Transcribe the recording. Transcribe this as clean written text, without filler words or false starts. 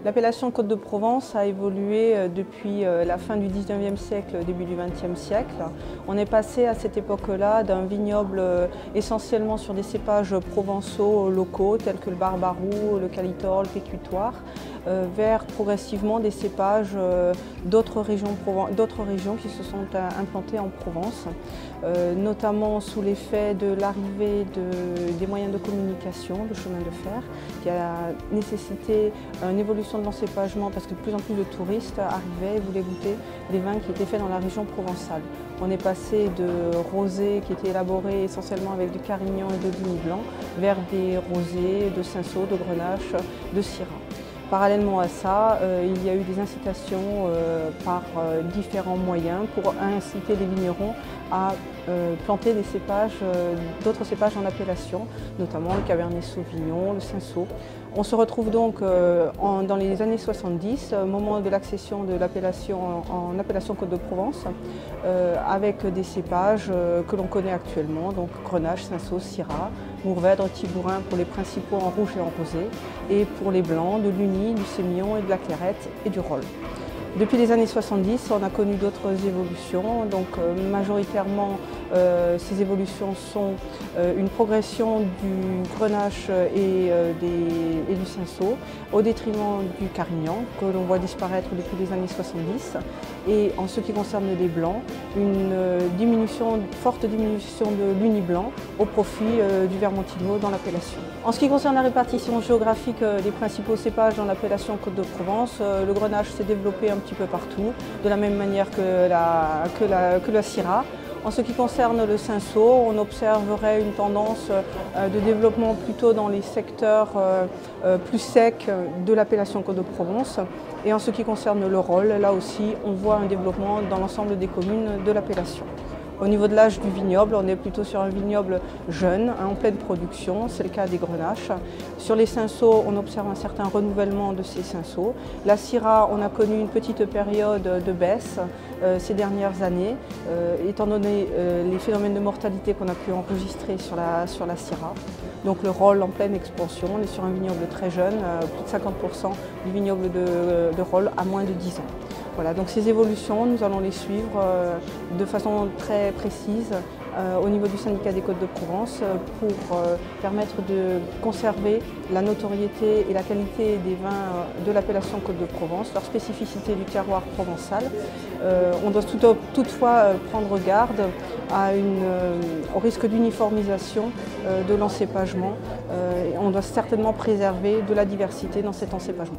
L'appellation Côte de Provence a évolué depuis la fin du 19e siècle, début du 20e siècle. On est passé à cette époque-là d'un vignoble essentiellement sur des cépages provençaux locaux tels que le barbaroux, le calitor, le pécutoire, vers progressivement des cépages d'autres régions qui se sont implantées en Provence, notamment sous l'effet de l'arrivée des moyens de communication, le chemin de fer, qui a nécessité une évolution de l'encépagement parce que de plus en plus de touristes arrivaient et voulaient goûter les vins qui étaient faits dans la région provençale. On est passé de rosés qui étaient élaborés essentiellement avec du carignan et de vignes blanc vers des rosés de cinsault, de grenache, de syrah. Parallèlement à ça, il y a eu des incitations par différents moyens pour inciter les vignerons à planter des cépages, d'autres cépages en appellation, notamment le cabernet sauvignon, le cinsault. On se retrouve donc dans les années 70, au moment de l'accession de l'appellation en appellation Côte de Provence, avec des cépages que l'on connaît actuellement, donc grenache, cinsault, syrah, mourvèdre, tibourin pour les principaux en rouge et en rosé, et pour les blancs, de l'uni, du sémillon et de la clairette et du rolle. Depuis les années 70, on a connu d'autres évolutions. Donc, majoritairement, ces évolutions sont une progression du grenache et du cinsault au détriment du carignan, que l'on voit disparaître depuis les années 70. Et en ce qui concerne les blancs, une forte diminution de l'uni blanc au profit du vermentino dans l'appellation. En ce qui concerne la répartition géographique des principaux cépages dans l'appellation Côte de Provence, le grenache s'est développé un petit peu partout, de la même manière que la syrah. En ce qui concerne le cinsault, on observerait une tendance de développement plutôt dans les secteurs plus secs de l'appellation Côte de Provence. Et en ce qui concerne le rolle, là aussi, on voit un développement dans l'ensemble des communes de l'appellation. Au niveau de l'âge du vignoble, on est plutôt sur un vignoble jeune, en pleine production, c'est le cas des grenaches. Sur les cinsauts, on observe un certain renouvellement de ces cinsauts. La syrah, on a connu une petite période de baisse ces dernières années, étant donné les phénomènes de mortalité qu'on a pu enregistrer sur la syrah. Donc le rolle en pleine expansion, on est sur un vignoble très jeune, plus de 50% du vignoble de rolle à moins de 10 ans. Voilà, donc ces évolutions, nous allons les suivre de façon très précise au niveau du syndicat des Côtes de Provence pour permettre de conserver la notoriété et la qualité des vins de l'appellation Côte de Provence, leur spécificité du terroir provençal. On doit toutefois prendre garde au risque d'uniformisation de l'encépagement. On doit certainement préserver de la diversité dans cet encépagement.